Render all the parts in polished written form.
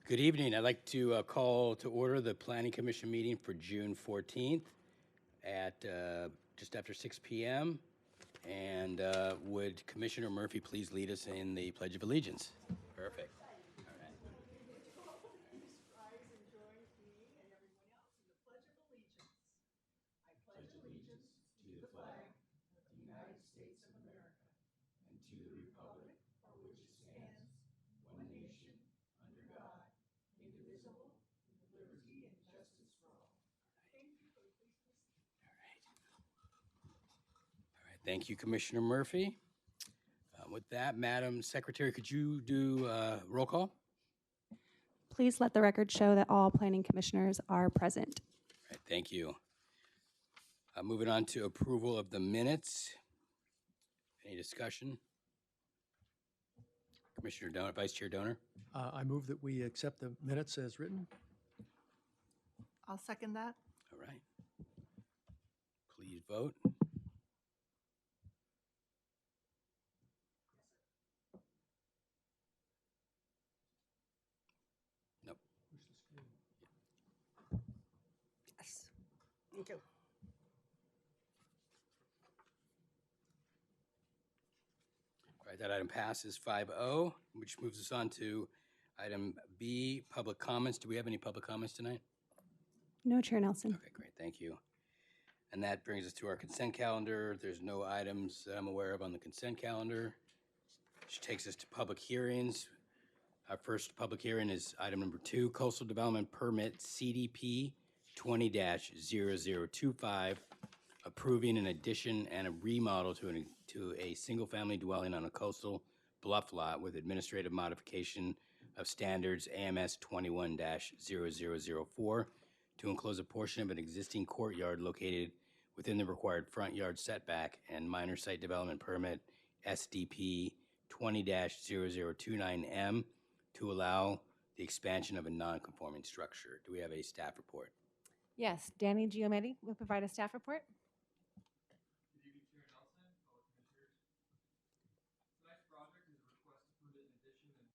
Good evening. I'd like to call to order the Planning Commission meeting for June 14th at just after 6 p.m. And would Commissioner Murphy please lead us in the Pledge of Allegiance? Perfect. All right. Thank you, Commissioner Murphy. With that, Madam Secretary, could you do roll call? Please let the record show that all planning commissioners are present. All right, thank you. Moving on to approval of the minutes. Any discussion? Commissioner Donor, Vice Chair Donor? I move that we accept the minutes as written. I'll second that. All right. Please vote. Nope. Yes. Thank you. All right, that item passes 5-0, which moves us on to item B, public comments. Do we have any public comments tonight? No, Chair Nelson. Okay, great, thank you. And that brings us to our consent calendar. There's no items that I'm aware of on the consent calendar, which takes us to public hearings. Our first public hearing is item number 2, Coastal Development Permit CDP 20-0025, approving an addition and a remodel to a single-family dwelling on a coastal bluff lot with administrative modification of standards AMS 21-0004 to enclose a portion of an existing courtyard located within the required front yard setback and minor site development permit SDP 20-0029M to allow the expansion of a non-conforming structure. Do we have a staff report? Yes, Danny Giometti will provide a staff report. Good evening, Chair Nelson, fellow commissioners. Tonight's project is a request to permit an addition and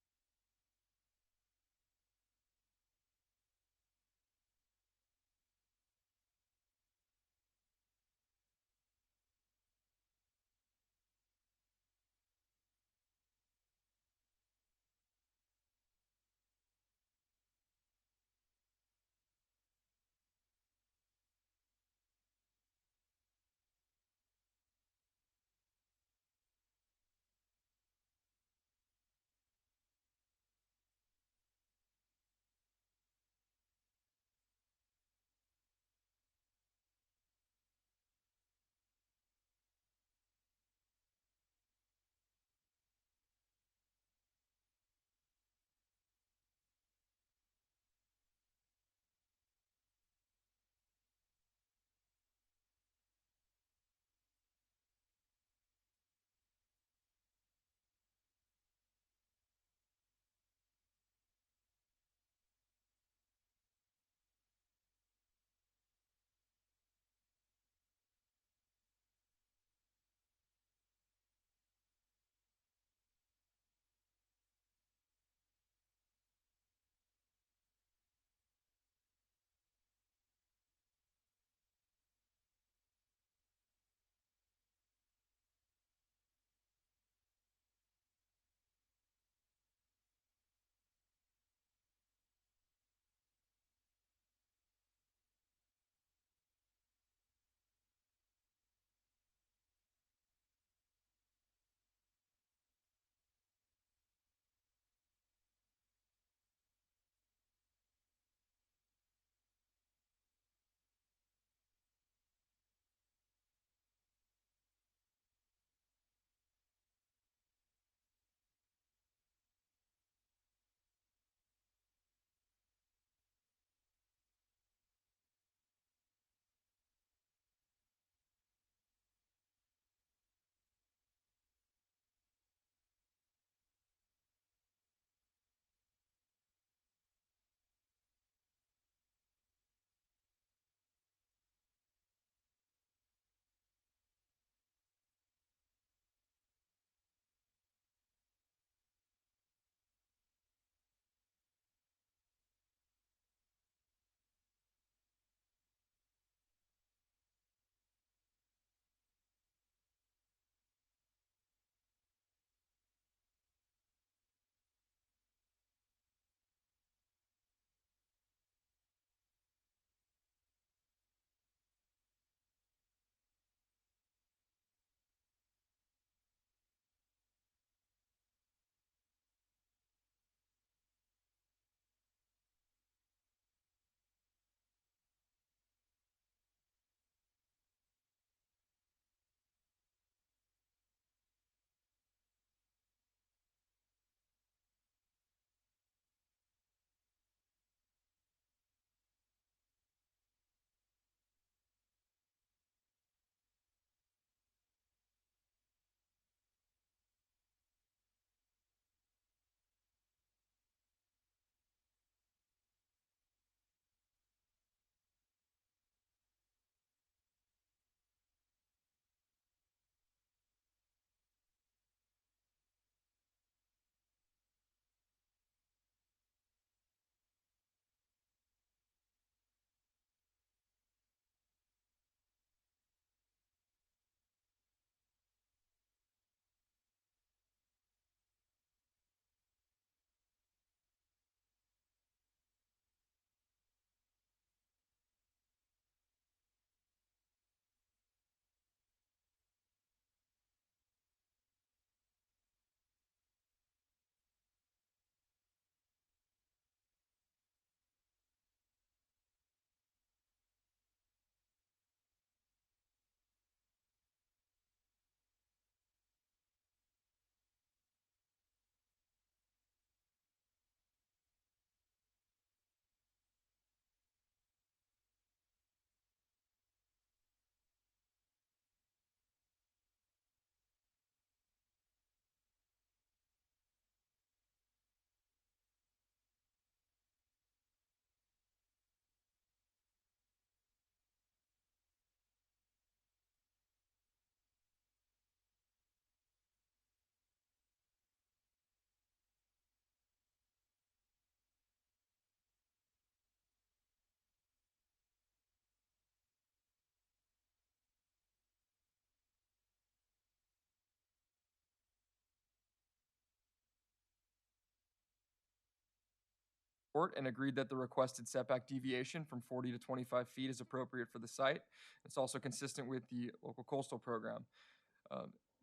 report and agreed that the requested setback deviation from 40 to 25 feet is appropriate for the site. It's also consistent with the local coastal program.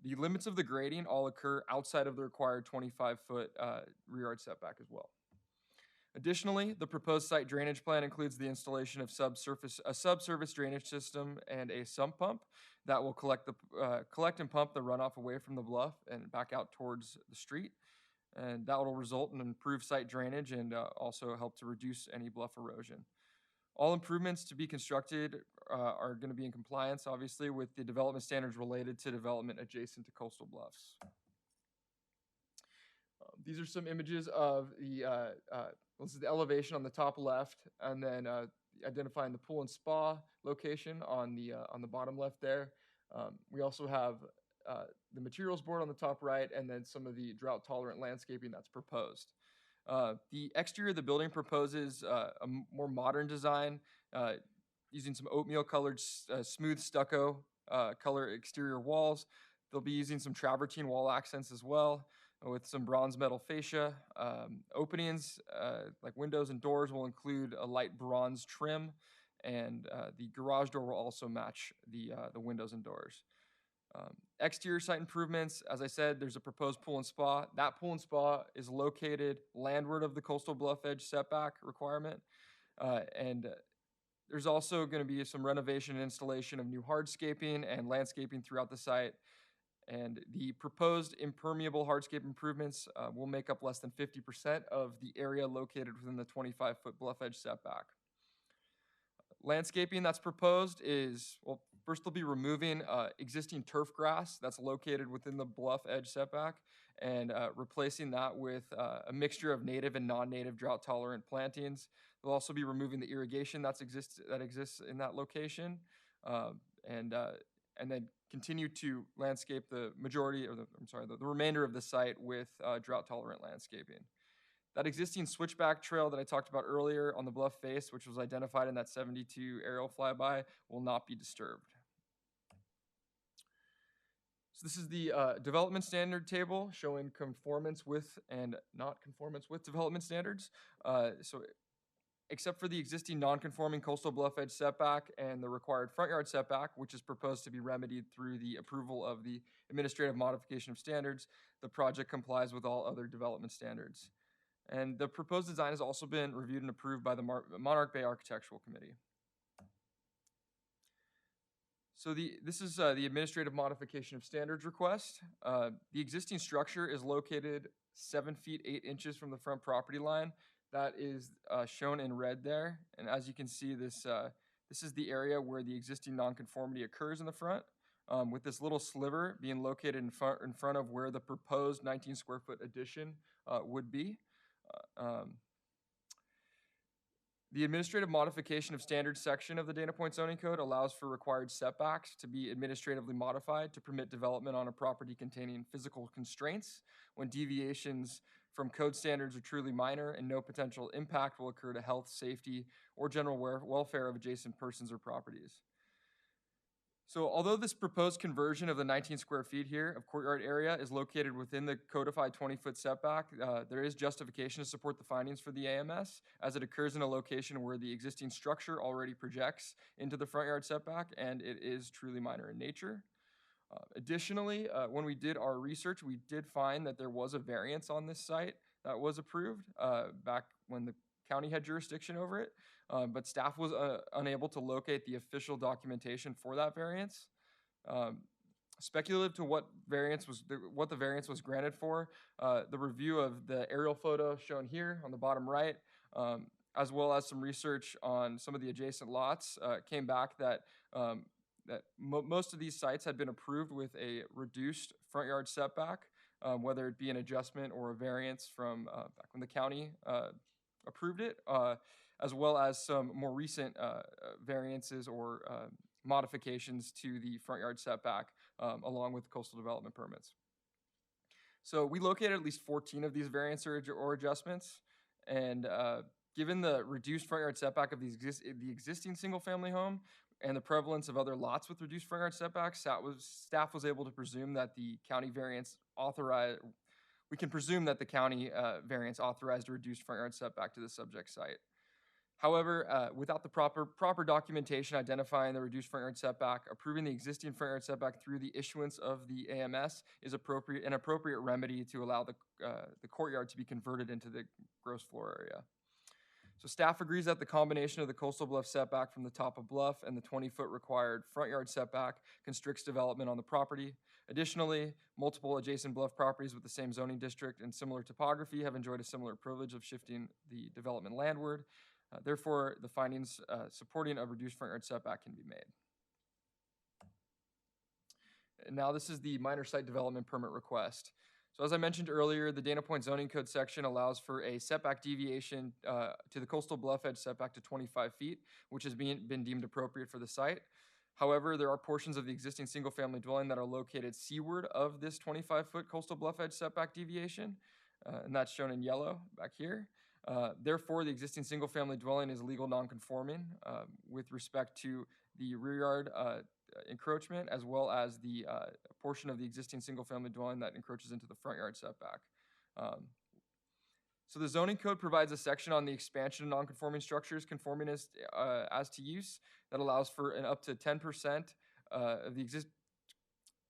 The limits of the grading all occur outside of the required 25-foot rear yard setback as well. Additionally, the proposed site drainage plan includes the installation of a subsurface drainage system and a sump pump that will collect and pump the runoff away from the bluff and back out towards the street. And that will result in improved site drainage and also help to reduce any bluff erosion. All improvements to be constructed are going to be in compliance, obviously, with the development standards related to development adjacent to coastal bluffs. These are some images of this is the elevation on the top left, and then identifying the pool and spa location on the bottom left there. We also have the materials board on the top right, and then some of the drought-tolerant landscaping that's proposed. The exterior of the building proposes a more modern design using some oatmeal-colored smooth stucco color exterior walls. They'll be using some travertine wall accents as well, with some bronze metal fascia. Openings, like windows and doors, will include a light bronze trim, and the garage door will also match the windows and doors. Exterior site improvements, as I said, there's a proposed pool and spa. That pool and spa is located landward of the coastal bluff edge setback requirement. And there's also going to be some renovation and installation of new hardscaping and landscaping throughout the site. And the proposed impermeable hardscape improvements will make up less than 50% of the area located within the 25-foot bluff edge setback. Landscaping that's proposed is, well, first they'll be removing existing turf grass that's located within the bluff edge setback and replacing that with a mixture of native and non-native drought-tolerant plantings. They'll also be removing the irrigation that exists in that location, and then continue to landscape the remainder of the site with drought-tolerant landscaping. That existing switchback trail that I talked about earlier on the bluff face, which was identified in that 72 aerial flyby, will not be disturbed. So this is the development standard table showing conformance with and not conformance with development standards. So except for the existing non-conforming coastal bluff edge setback and the required front yard setback, which is proposed to be remedied through the approval of the administrative modification of standards, the project complies with all other development standards. And the proposed design has also been reviewed and approved by the Monarch Bay Architectural Committee. So this is the administrative modification of standards request. The existing structure is located 7 feet 8 inches from the front property line. That is shown in red there. And as you can see, this is the area where the existing nonconformity occurs in the front, with this little sliver being located in front of where the proposed 19 square foot addition would be. The administrative modification of standards section of the Dana Point Zoning Code allows for required setbacks to be administratively modified to permit development on a property containing physical constraints when deviations from code standards are truly minor and no potential impact will occur to health, safety, or general welfare of adjacent persons or properties. So although this proposed conversion of the 19 square feet here of courtyard area is located within the codified 20-foot setback, there is justification to support the findings for the AMS, as it occurs in a location where the existing structure already projects into the front yard setback, and it is truly minor in nature. Additionally, when we did our research, we did find that there was a variance on this site that was approved back when the county had jurisdiction over it, but staff was unable to locate the official documentation for that variance. Speculative to what the variance was granted for, the review of the aerial photo shown here on the bottom right, as well as some research on some of the adjacent lots, came back that most of these sites had been approved with a reduced front yard setback, whether it be an adjustment or a variance from back when the county approved it, as well as some more recent variances or modifications to the front yard setback, along with coastal development permits. So we located at least 14 of these variances or adjustments, and given the reduced front yard setback of the existing single-family home and the prevalence of other lots with reduced front yard setbacks, staff was able to presume that the county variance we can presume that the county variance authorized a reduced front yard setback to the subject site. However, without the proper documentation identifying the reduced front yard setback, approving the existing front yard setback through the issuance of the AMS is an appropriate remedy to allow the courtyard to be converted into the gross floor area. So staff agrees that the combination of the coastal bluff setback from the top of bluff and the 20-foot required front yard setback constricts development on the property. Additionally, multiple adjacent bluff properties with the same zoning district and similar topography have enjoyed a similar privilege of shifting the development landward. Therefore, the findings supporting a reduced front yard setback can be made. And now this is the minor site development permit request. So as I mentioned earlier, the Dana Point zoning code section allows for a setback deviation to the coastal bluff edge setback to 25 feet, which has been deemed appropriate for the site. However, there are portions of the existing single-family dwelling that are located seaward of this 25-foot coastal bluff edge setback deviation, and that's shown in yellow back here. Therefore, the existing single-family dwelling is legal nonconforming with respect to the rear yard encroachment, as well as the portion of the existing single-family dwelling that encroaches into the front yard setback. So the zoning code provides a section on the expansion of nonconforming structures conforming as to use that allows for an up to 10% of the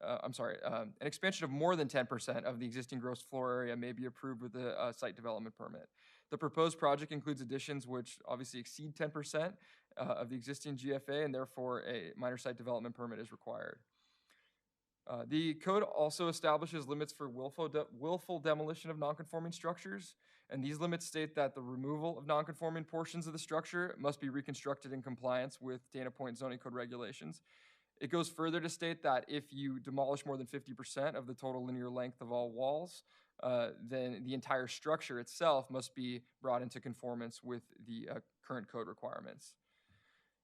an expansion of more than 10% of the existing gross floor area may be approved with a site development permit. The proposed project includes additions which obviously exceed 10% of the existing GFA, and therefore a minor site development permit is required. The code also establishes limits for willful demolition of nonconforming structures, and these limits state that the removal of nonconforming portions of the structure must be reconstructed in compliance with Dana Point zoning code regulations. It goes further to state that if you demolish more than 50% of the total linear length of all walls, then the entire structure itself must be brought into conformance with the current code requirements.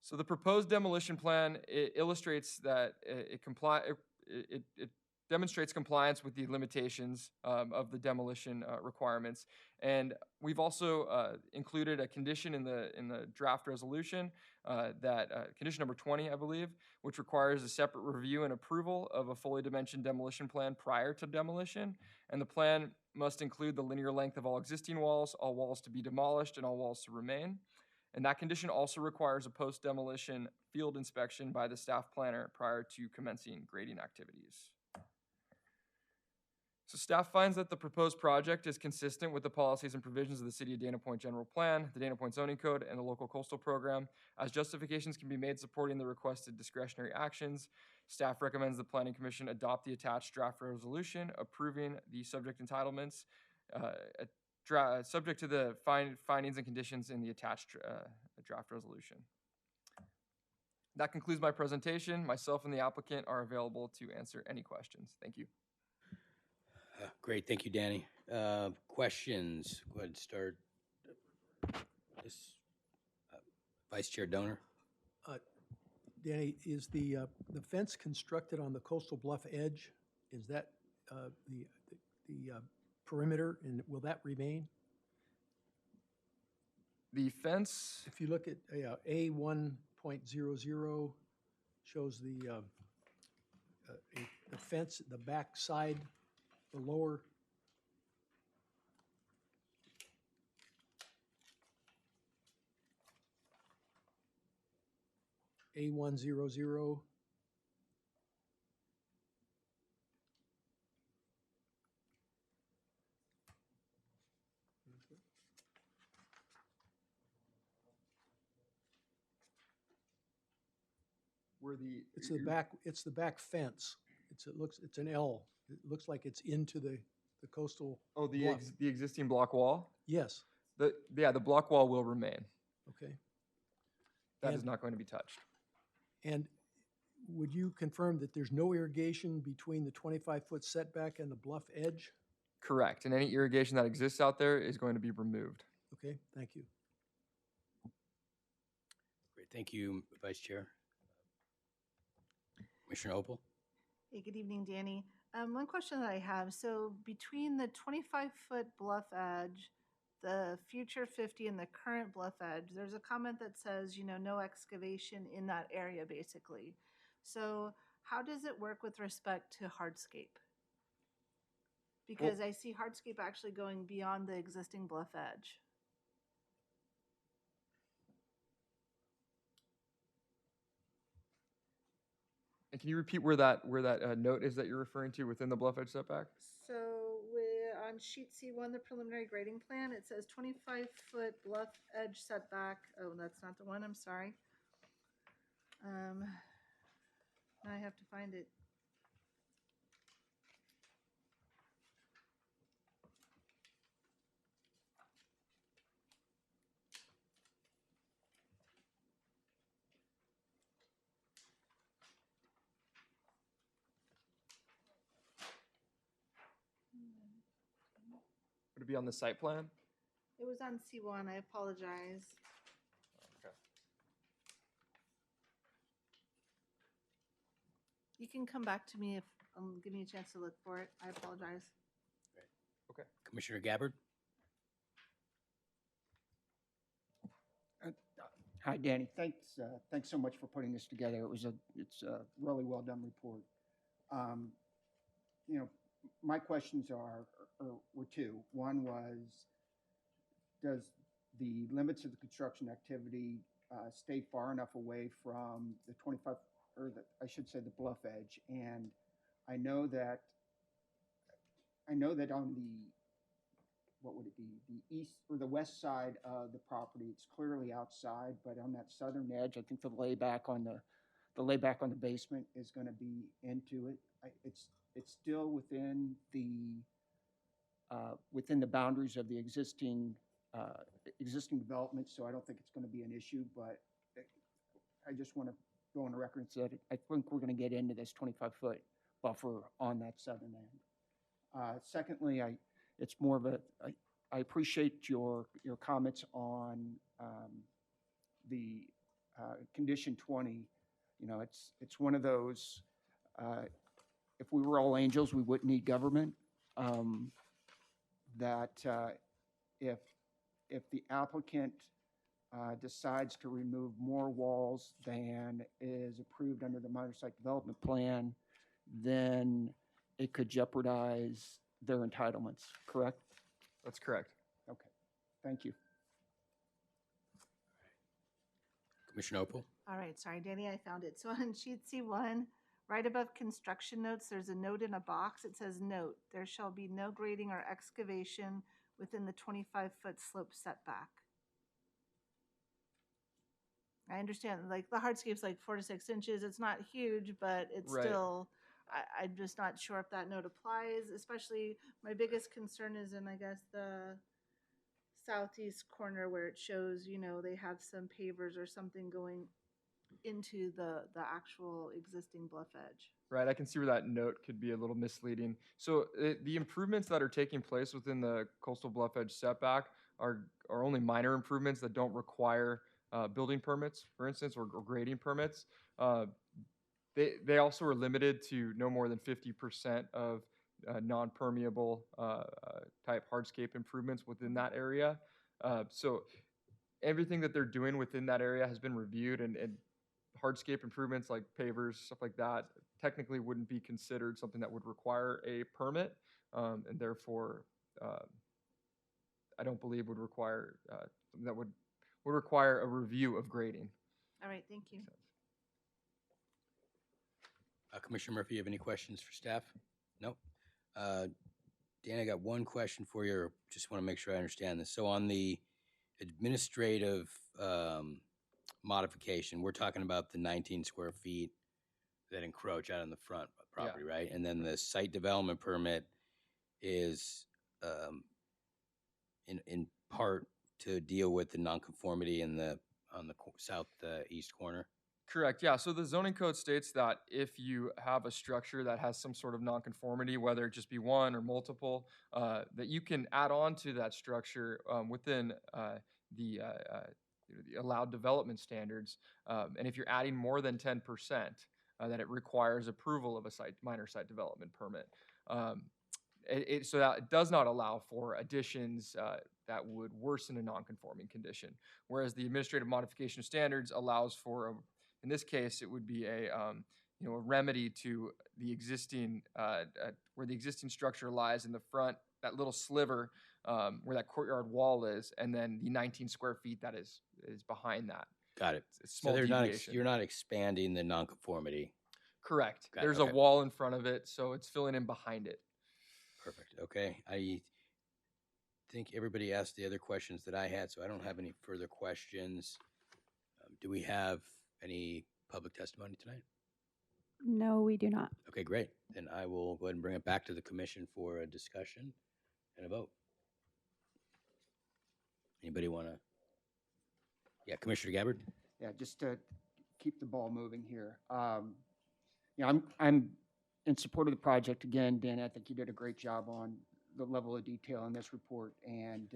So the proposed demolition plan illustrates that it demonstrates compliance with the limitations of the demolition requirements. And we've also included a condition in the draft resolution, condition number 20, I believe, which requires a separate review and approval of a fully dimensioned demolition plan prior to demolition. And the plan must include the linear length of all existing walls, all walls to be demolished, and all walls to remain. And that condition also requires a post-demolition field inspection by the staff planner prior to commencing grading activities. So staff finds that the proposed project is consistent with the policies and provisions of the City of Dana Point General Plan, the Dana Point Zoning Code, and the Local Coastal Program. As justifications can be made supporting the requested discretionary actions, staff recommends the Planning Commission adopt the attached draft resolution approving the subject entitlements, subject to the findings and conditions in the attached draft resolution. That concludes my presentation. Myself and the applicant are available to answer any questions. Thank you. Great, thank you, Danny. Questions? Go ahead and start. This Vice Chair Donor. Danny, is the fence constructed on the coastal bluff edge? Is that the perimeter, and will that remain? The fence, If you look at A1.00, shows the fence, the back side, the lower. A100. where the It's the back. It's the back fence. It's an L. It looks like it's into the coastal. bluff. The existing block wall. Yes. The block wall will remain. Okay. That is And- not going to be touched. And would you confirm that there's no irrigation between the 25-foot setback and the bluff edge? Correct. And any irrigation that exists out there is going to be removed. Okay, thank you. Great, thank you, Vice Chair. Commissioner Opal? Hey, good evening, Danny. One question that I have, so between the 25-foot bluff edge, the future 50 and the current bluff edge, there's a comment that says, no excavation in that area, basically. So how does it work with respect to hardscape? Because I see hardscape actually going beyond the existing bluff edge. And can you repeat where that note is that you're referring to within the bluff edge setback? So we're on sheet C1, the preliminary grading plan, it says 25-foot bluff edge setback. Oh, that's not the one, I'm sorry. Now I have to find it. Would it be on the site plan? It was on C1, I apologize. Okay. You can come back to me if, give me a chance to look for it. I apologize. Commissioner Gabbard? Hi, Danny. Thanks so much for putting this together. It's a really well done report. You know, my questions were two. One was, does the limits of the construction activity stay far enough away from the 25, or I should say the bluff edge? And I know that on the, what would it be, the east or the west side of the property, it's clearly outside, but on that southern edge, I think the layback on the basement is going to be into it. It's still within the boundaries of the existing development, so I don't think it's going to be an issue. But I just want to go on the record and say that I think we're going to get into this 25-foot buffer on that southern end. Secondly, it's more of I appreciate your comments on the condition 20. You know, it's one of those. If we were all angels, we wouldn't need government. That if the applicant decides to remove more walls than is approved under the minor site development plan, then it could jeopardize their entitlements, correct? That's correct. Okay, thank you. Commissioner Opal? All right, sorry, Danny, I found it. So on sheet C1, right above construction notes, there's a note in a box. It says, note, there shall be no grading or excavation within the 25-foot slope setback. I understand, like, the hardscape's like 4 to 6 inches. It's not huge, but it's Right. still, I'm just not sure if that note applies, especially my biggest concern is in, I guess, the southeast corner where it shows, you know, they have some pavers or something going into the actual existing bluff edge. Right, I can see where that note could be a little misleading. So the improvements that are taking place within the coastal bluff edge setback are only minor improvements that don't require building permits, for instance, or grading permits. They also are limited to no more than 50% of non-permeable type hardscape improvements within that area. So everything that they're doing within that area has been reviewed, and hardscape improvements like pavers, stuff like that, technically wouldn't be considered something that would require a permit, and therefore I don't believe would require something that would require a review of grading. All right, thank you. Commissioner Murphy, you have any questions for staff? No. Dan, I got one question for you. Just want to make sure I understand this. So on the administrative modification, we're talking about the 19 square feet that encroach out on the front property, right? And then the site development permit is in part to deal with the nonconformity on the southeast corner. Correct. Yeah. So the zoning code states that if you have a structure that has some sort of nonconformity, whether it just be one or multiple, that you can add on to that structure within the allowed development standards. And if you're adding more than 10%, then it requires approval of a minor site development permit. So that it does not allow for additions that would worsen a nonconforming condition, whereas the administrative modification standards allows for in this case, it would be a remedy to the existing where the existing structure lies in the front, that little sliver where that courtyard wall is, and then the 19 square feet that is behind that. Got it. It's a So small they're deviation. you're not expanding the nonconformity. Correct. Got it, There's okay. a wall in front of it, so it's filling in behind it. Perfect. Okay. I think everybody asked the other questions that I had, so I don't have any further questions. Do we have any public testimony tonight? No, we do not. Okay, great. Then I will go ahead and bring it back to the commission for a discussion and a vote. Anybody want to? Yeah, Commissioner Gabbard? Yeah, just to keep the ball moving here. I'm in support of the project. Again, Dan, I think you did a great job on the level of detail in this report. And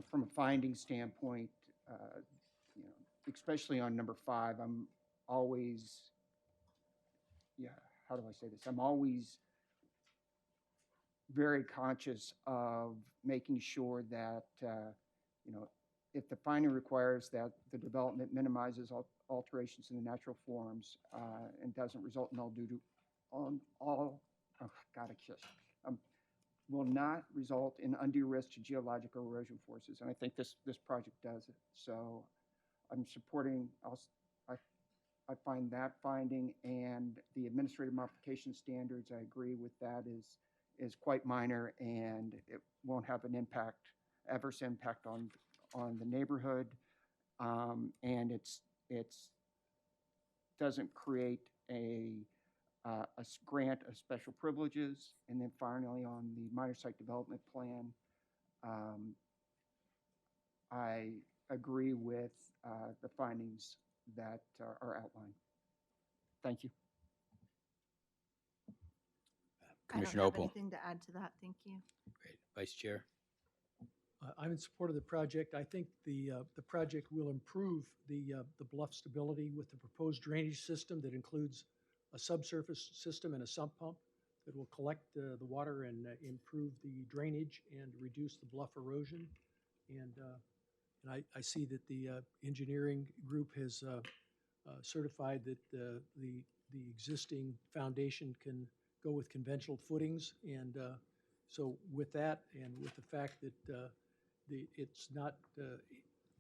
from a finding standpoint, especially on number 5, I'm always, how do I say this? I'm always very conscious of making sure that, if the finding requires that the development minimizes alterations in the natural forms and doesn't result in will not result in undue risk to geological erosion forces. And I think this project does it. So I'm supporting, I find that finding, and the administrative modification standards, I agree with that, is quite minor, and it won't have an adverse impact on the neighborhood, and it's doesn't create a grant of special privileges. And then finally, on the minor site development plan, I agree with the findings that are outlined. Thank you. Commissioner I don't have Opal. anything to add to that. Thank you. Great. Vice Chair? I'm in support of the project. I think the project will improve the bluff stability with the proposed drainage system that includes a subsurface system and a sump pump that will collect the water and improve the drainage and reduce the bluff erosion. And I see that the engineering group has certified that the existing foundation can go with conventional footings. And so with that, and with the fact that it's not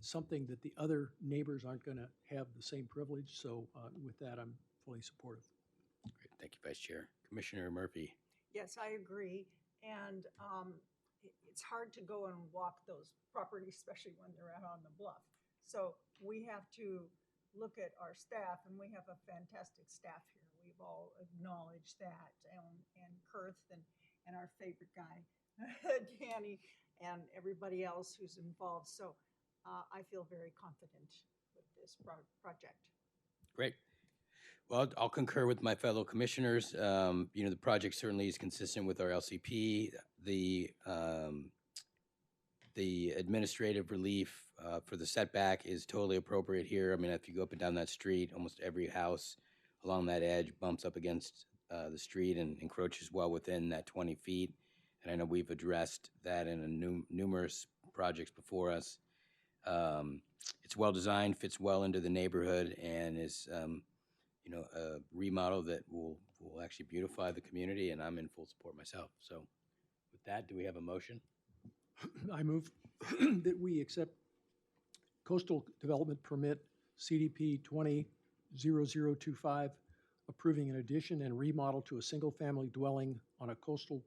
something that the other neighbors aren't going to have the same privilege. So with that, I'm fully supportive. Great. Thank you, Vice Chair. Commissioner Murphy? Yes, I agree. And it's hard to go and walk those properties, especially when they're out on the bluff. So we have to look at our staff, and we have a fantastic staff here. We've all acknowledged that, and Kurth and our favorite guy, Danny, and everybody else who's involved. So I feel very confident with this project. Great. Well, I'll concur with my fellow commissioners. The project certainly is consistent with our LCP. The administrative relief for the setback is totally appropriate here. I mean, if you go up and down that street, almost every house along that edge bumps up against the street and encroaches well within that 20 feet. And I know we've addressed that in numerous projects before us. It's well designed, fits well into the neighborhood, and is a remodel that will actually beautify the community, and I'm in full support myself. So with that, do we have a motion? I move that we accept Coastal Development Permit CDP 200025, approving an addition and remodel to a single-family dwelling on a coastal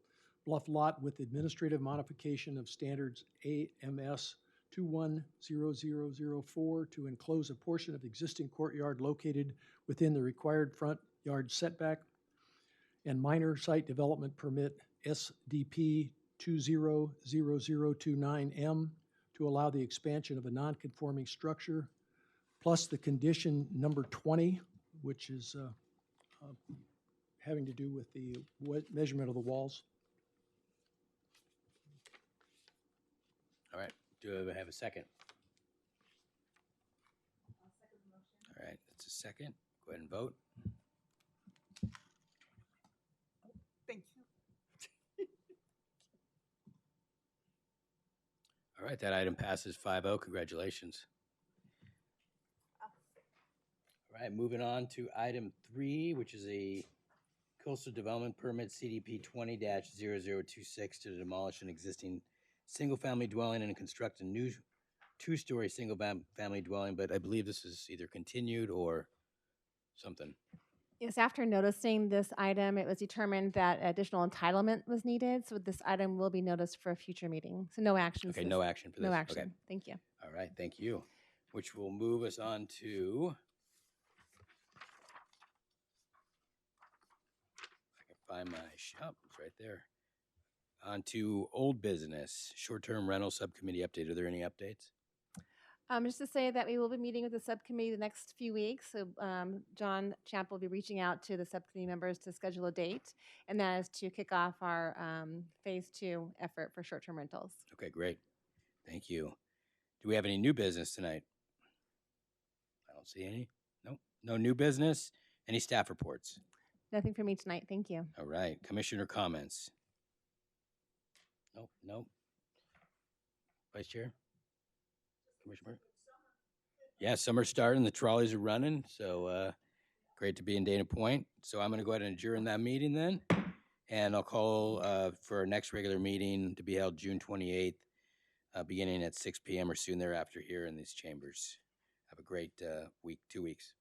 bluff lot with administrative modification of standards AMS 210004 to enclose a portion of the existing courtyard located within the required front yard setback, and minor site development permit SDP 200029M to allow the expansion of a non-conforming structure, plus the condition number 20, which is having to do with the measurement of the walls. All right. Do I have a second? I'll second the motion. All right. That's a second. Go ahead and vote. Thank you. All right. That item passes 5-0. Congratulations. All All right, moving on to item 3, which is a coastal development permit CDP 20-0026 to demolish an existing single-family dwelling and construct a new 2-story single-family dwelling, but I believe this is either continued or something. Yes, after noticing this item, it was determined that additional entitlement was needed, so this item will be noticed for a future meeting. So no action. Okay, no action for this. No Okay. action. Thank you. All right, thank you. Which will move us on to, if I can find my shop, it's right there. On to old business, short-term rental subcommittee update. Are there any updates? Just to say that we will be meeting with the subcommittee the next few weeks. So John Champ will be reaching out to the subcommittee members to schedule a date, and that is to kick off our phase 2 effort for short-term rentals. Okay, great. Thank you. Do we have any new business tonight? I don't see any. Nope. No new business. Any staff reports? Nothing for me tonight. Thank you. All right. Commissioner comments? Nope. Nope. Vice Chair? Commissioner? Yeah, summer's starting. The trolleys are running. So great to be in Dana Point. So I'm going to go ahead and adjourn that meeting then. And I'll call for our next regular meeting to be held June 28th, beginning at 6 p.m. or soon thereafter here in these chambers. Have a great week, 2 weeks.